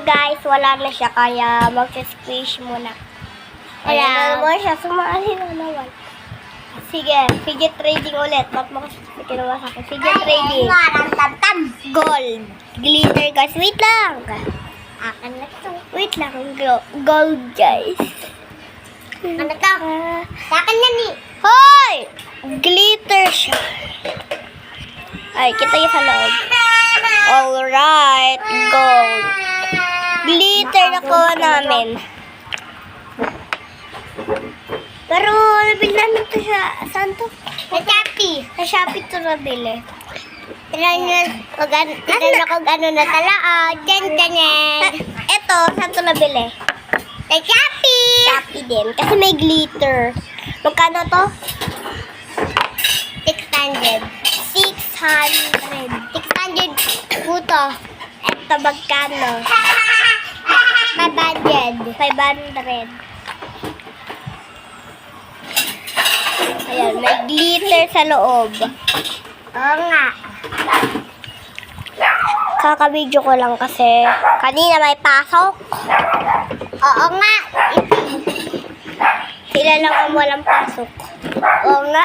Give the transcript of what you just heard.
Guys, wala na siya kaya mag-squish muna. Kaya naman siya, sumali na naman. Sige, fidget trading ulit. Ba't mo kasi kinuha sa akin? Fidget trading. Gold. Glitter guys. Wait lang. Akin na to. Wait lang. Gold guys. Ano to? Sa akin yan eh. Hoy! Glitter siya. Ay, kita yung sa loob. Alright. Gold. Glitter na ko namin. Pero nabili namin ito saan to? Sa Shopee. Sa Shopee ito nabili. Tignan nyo kung ano na sa loob. Dyan. Ito, saan ito nabili? Sa Shopee. Shopee din. Kasi may glitter. Magkano to? 600. 600. 600 puto. Ito magkano? 500. 500. Ayan, may glitter sa loob. Oo nga. Kaka-video ko lang kasi kanina may pasok. Oo nga. Sila lang ang walang pasok. Oo nga.